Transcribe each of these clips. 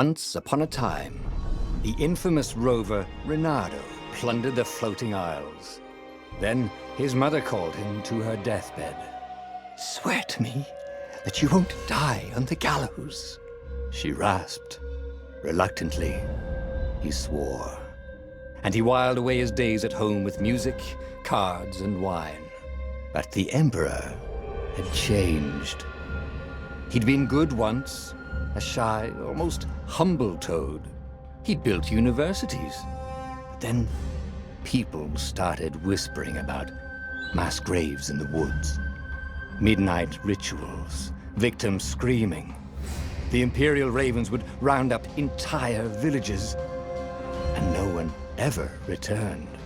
Once upon a time, the infamous rover Reynardo plundered the floating isles. Then his mother called him to her deathbed. "Swear to me that you won't die on the gallows," she rasped. Reluctantly, he swore. And he whiled away his days at home with music, cards, and wine. But the Emperor had changed. He'd been good once, a shy, almost humble toad. He'd built universities. But then people started whispering about mass graves in the woods, midnight rituals, victims screaming. The Imperial Ravens would round up entire villages, and no one ever returned.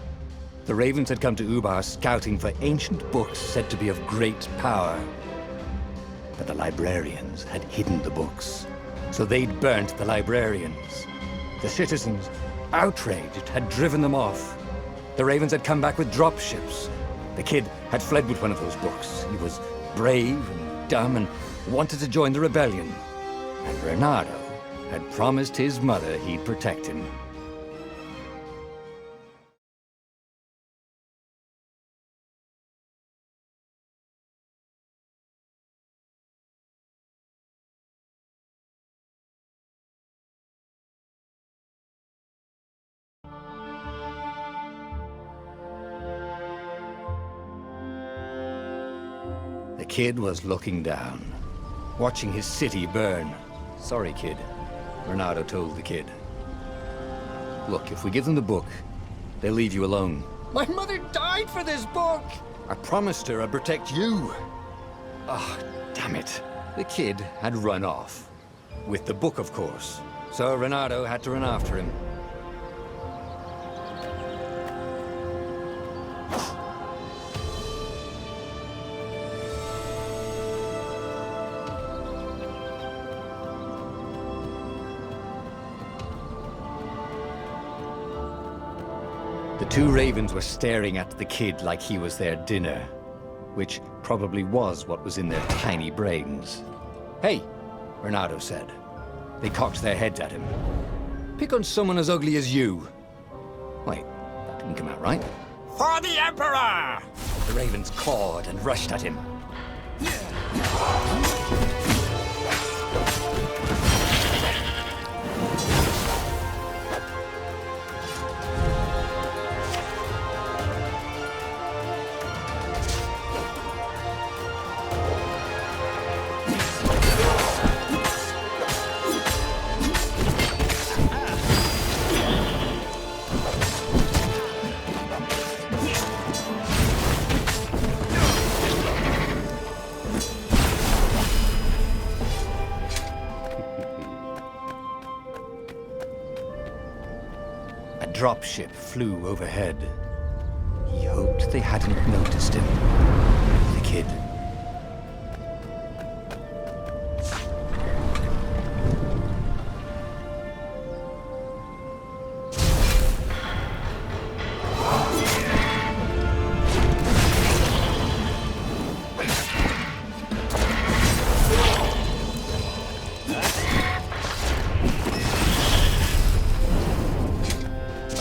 The Ravens had come to Ubar scouting for ancient books said to be of great power. But the librarians had hidden the books, so they'd burnt the librarians. The citizens, outraged, had driven them off. The Ravens had come back with dropships. The kid had fled with one of those books. He was brave and dumb and wanted to join the rebellion. And Reynardo had promised his mother he'd protect him. The kid was looking down, watching his city burn. "Sorry, kid," Reynardo told the kid. "Look, if we give them the book, they'll leave you alone." "My mother died for this book!" "I promised her I'd protect you." "Ah, damn it." The kid had run off. With the book, of course. So Reynardo had to run after him. The two ravens were staring at the kid like he was their dinner, which probably was what was in their tiny brains. "Hey," Reynardo said. They cocked their heads at him. "Pick on someone as ugly as you." Wait, that didn't come out right. For the Emperor! The ravens cawed and rushed at him. A dropship flew overhead. He hoped they hadn't noticed him. The kid.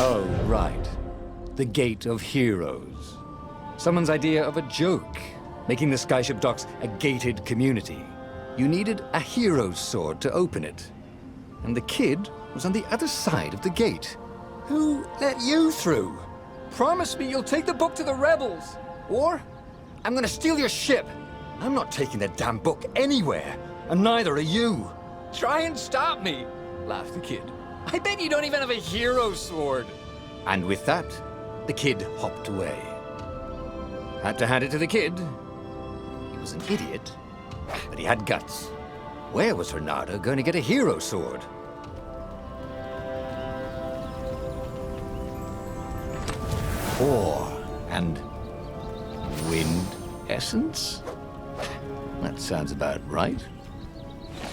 Oh, right. The Gate of Heroes. Someone's idea of a joke, making the Skyship docks a gated community. You needed a hero's sword to open it. And the kid was on the other side of the gate. "Who let you through? Promise me you'll take the book to the rebels, or I'm gonna steal your ship. I'm not taking that damn book anywhere, and neither are you." "Try and stop me," laughed the kid. "I bet you don't even have a hero sword." And with that, the kid hopped away. Had to hand it to the kid. He was an idiot, but he had guts. Where was Reynardo going to get a hero sword? Ore and wind essence? That sounds about right.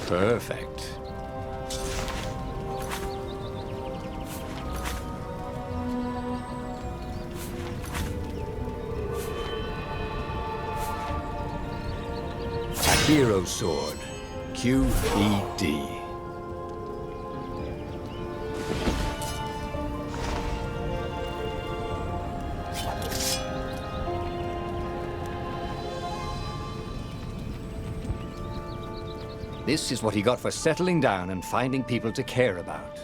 Perfect. Hero Sword, QED. This is what he got for settling down and finding people to care about.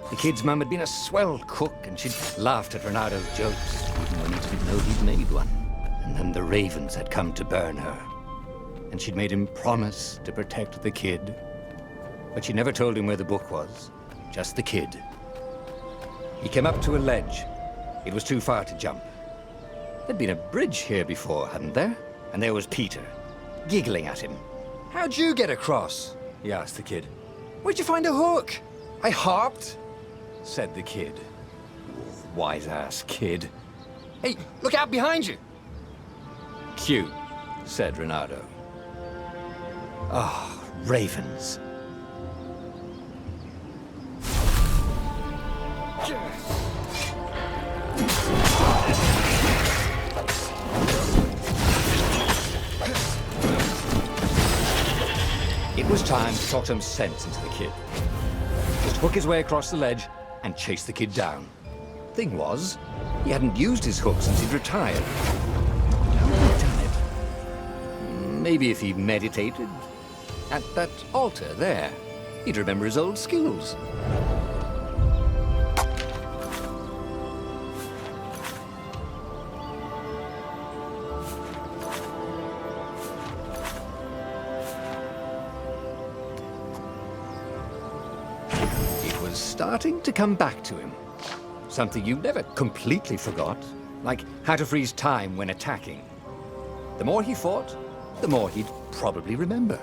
The kid's mum had been a swell cook, and she'd laughed at Renado's jokes, even when he didn't know he'd made one. And then the ravens had come to burn her. And she'd made him promise to protect the kid. But she never told him where the book was, just the kid. He came up to a ledge. It was too far to jump. There'd been a bridge here before, hadn't there? And there was Peter, giggling at him. "How'd you get across?" he asked the kid. "Where'd you find a hook?" "I hopped," said the kid. Wise-ass kid. "Hey, look out behind you!" "Cute," said Renato. Ah, ravens. It was time to talk some sense into the kid. Just hook his way across the ledge and chase the kid down. Thing was, he hadn't used his hook since he'd retired. How had he done it? Maybe if he meditated. At that altar there, he'd remember his old skills. Starting to come back to him. Something you never completely forgot, like how to freeze time when attacking. The more he fought, the more he'd probably remember.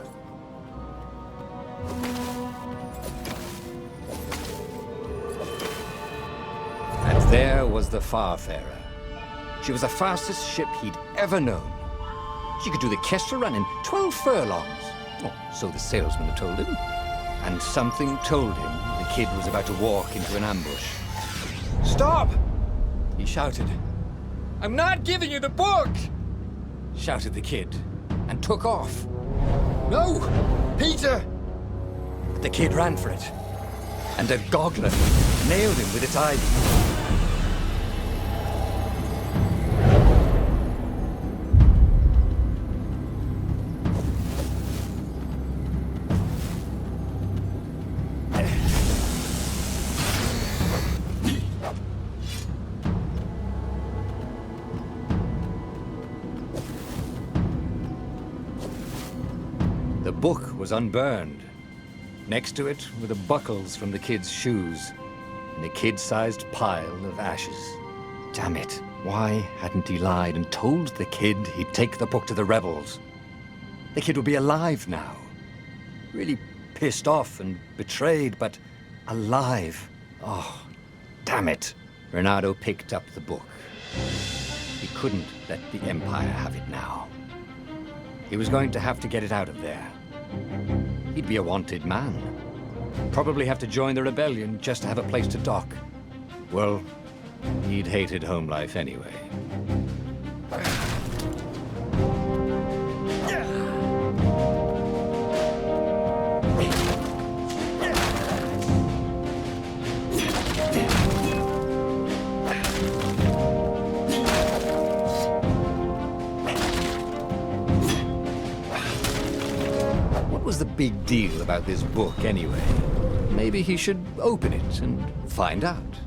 And there was the Farfarer. She was the fastest ship he'd ever known. She could do the Kestra run in 12 furlongs. Oh, so the salesman had told him. And something told him the kid was about to walk into an ambush. "Stop!" he shouted. "I'm not giving you the book!" shouted the kid, and took off. "No! Peter!" But the kid ran for it, and a goggler nailed him with its ivy. The book was unburned. Next to it were the buckles from the kid's shoes, in a kid-sized pile of ashes. Damn it, why hadn't he lied and told the kid he'd take the book to the rebels? The kid would be alive now. Really pissed off and betrayed, but alive. Oh, damn it. Renato picked up the book. He couldn't let the Empire have it now. He was going to have to get it out of there. He'd be a wanted man. Probably have to join the rebellion just to have a place to dock. Well, he'd hated home life anyway. What was the big deal about this book anyway? Maybe he should open it and find out.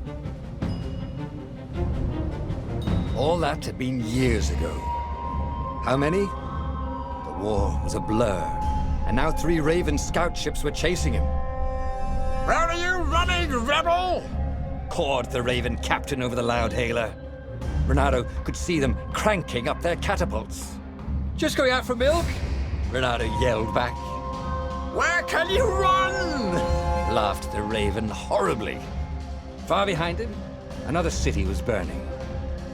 All that had been years ago. How many? The war was a blur, and now 3 Raven scout ships were chasing him. Where are you running, rebel? Cawed the Raven captain over the loud hailer. Renato could see them cranking up their catapults. "Just going out for milk?" Renato yelled back. Where can you run? Laughed the Raven horribly. Far behind him, another city was burning.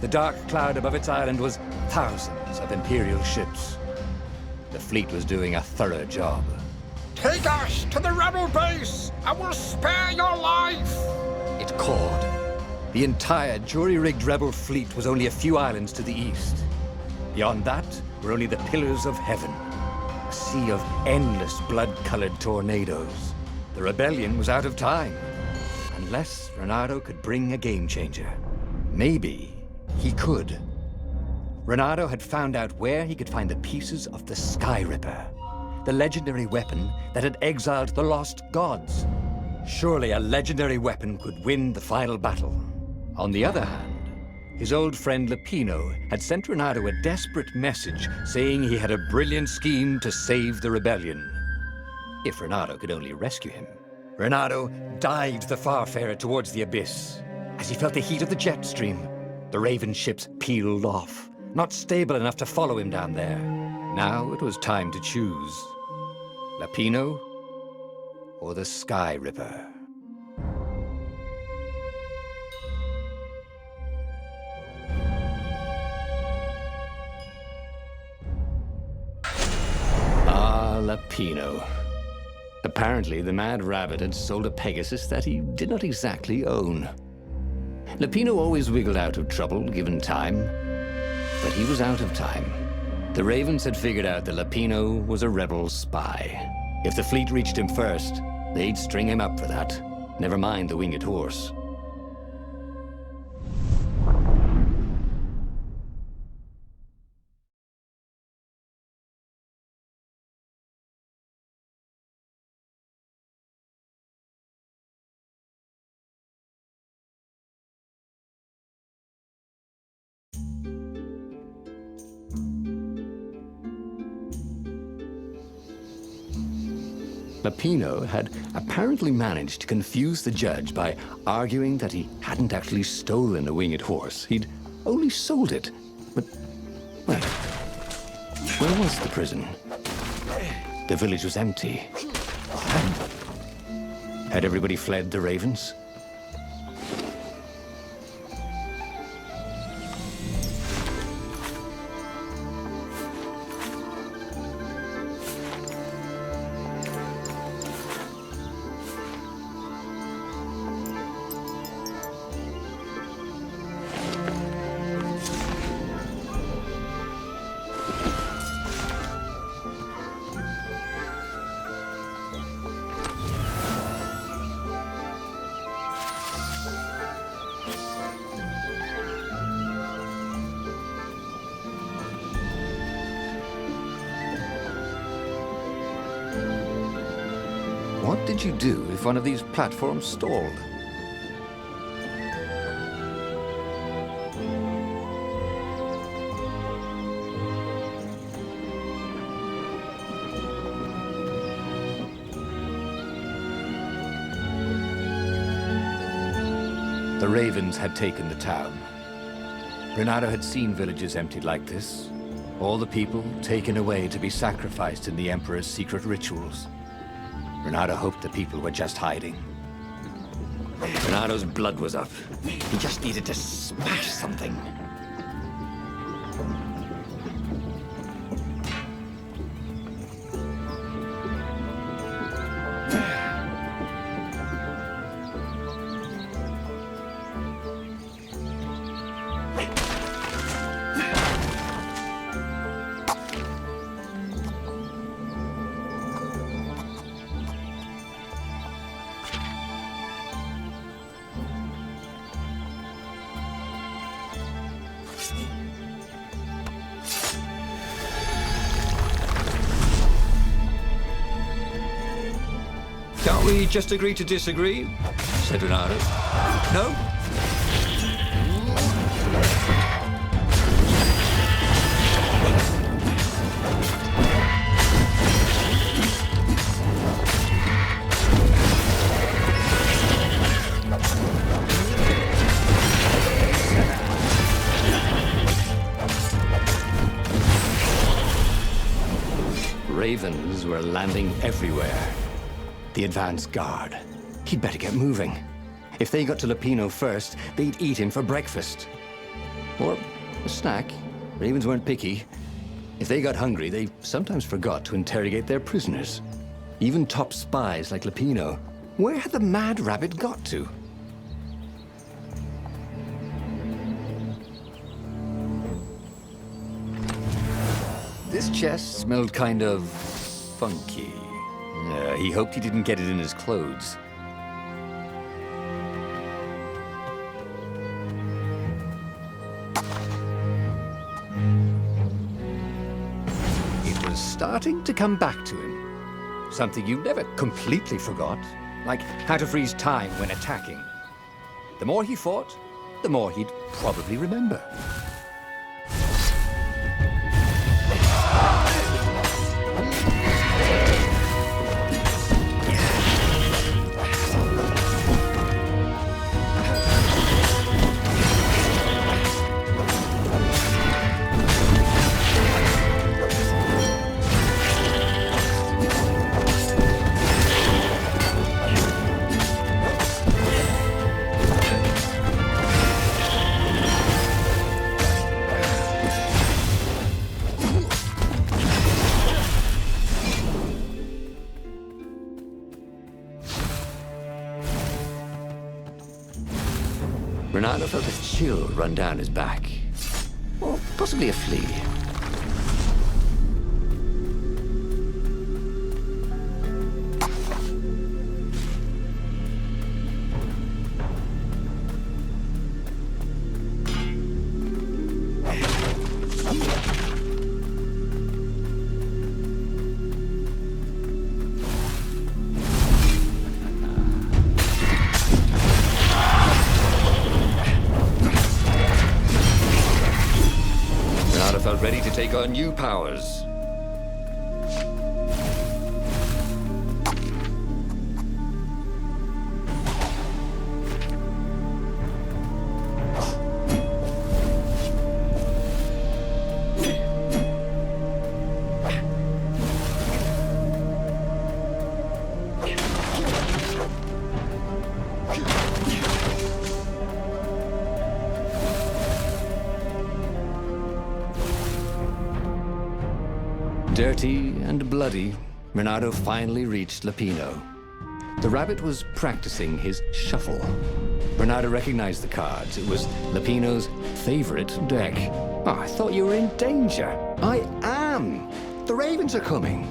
The dark cloud above its island was thousands of Imperial ships. The fleet was doing a thorough job. Take us to the rebel base. I will spare your life. It cawed. The entire jury-rigged rebel fleet was only a few islands to the east. Beyond that were only the pillars of heaven. A sea of endless blood-colored tornadoes. The rebellion was out of time. Unless Renato could bring a game-changer. Maybe he could. Renato had found out where he could find the pieces of the Sky Ripper. the legendary weapon that had exiled the lost gods. Surely a legendary weapon could win the final battle. On the other hand, his old friend Lapino had sent Renato a desperate message saying he had a brilliant scheme to save the rebellion. If Renato could only rescue him. Renato dived the Farfarer towards the abyss. As he felt the heat of the jet stream, the Raven ships peeled off, not stable enough to follow him down there. Now it was time to choose. Lapino or the Sky Ripper? Ah, Lapino. Apparently, the Mad Rabbit had sold a Pegasus that he did not exactly own. Lapino always wiggled out of trouble, given time. But he was out of time. The Ravens had figured out that Lapino was a rebel spy. If the fleet reached him first, they'd string him up for that. Never mind the winged horse. Lapino had apparently managed to confuse the judge by arguing that he hadn't actually stolen a winged horse. He'd only sold it. But, well, where was the prison? The village was empty. Had everybody fled the Ravens? What did you do if one of these platforms stalled? The Ravens had taken the town. Renato had seen villages emptied like this. All the people taken away to be sacrificed in the Emperor's secret rituals. Renato hoped the people were just hiding. Renato's blood was up. He just needed to smash something. Can't we just agree to disagree? Said Renato. No? Ravens were landing everywhere. The advance guard. He'd better get moving. If they got to Lapino first, they'd eat him for breakfast. Or a snack. Ravens weren't picky. If they got hungry, they sometimes forgot to interrogate their prisoners. Even top spies like Lapino. Where had the Mad Rabbit got to? This chest smelled kind of funky. He hoped he didn't get it in his clothes. It was starting to come back to him. something you never completely forgot, like how to freeze time when attacking. The more he fought, the more he'd probably remember. Renato felt a chill run down his back. Or possibly a flea. Felt ready to take on new powers. Dirty and bloody, Renato finally reached Lapino. The rabbit was practicing his shuffle. Renato recognized the cards. It was Lapino's favorite deck. Oh, I thought you were in danger. I am. The ravens are coming.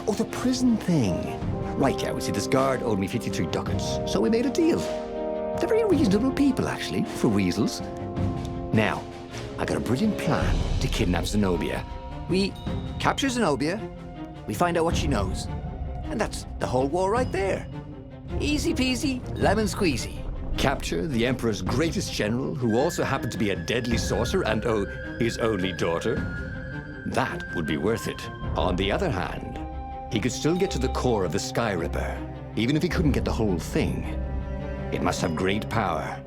Oh, the prison thing. Right, yeah, we see this guard owed me 53 ducats, so we made a deal. They're very reasonable people, actually, for weasels. Now, I got a brilliant plan to kidnap Zenobia. We capture Zenobia, we find out what she knows, and that's the whole war right there. Easy peasy, lemon squeezy. Capture the Emperor's greatest general, who also happened to be a deadly sorcerer and, oh, his only daughter? That would be worth it. On the other hand, he could still get to the core of the Sky Ripper, even if he couldn't get the whole thing. It must have great power.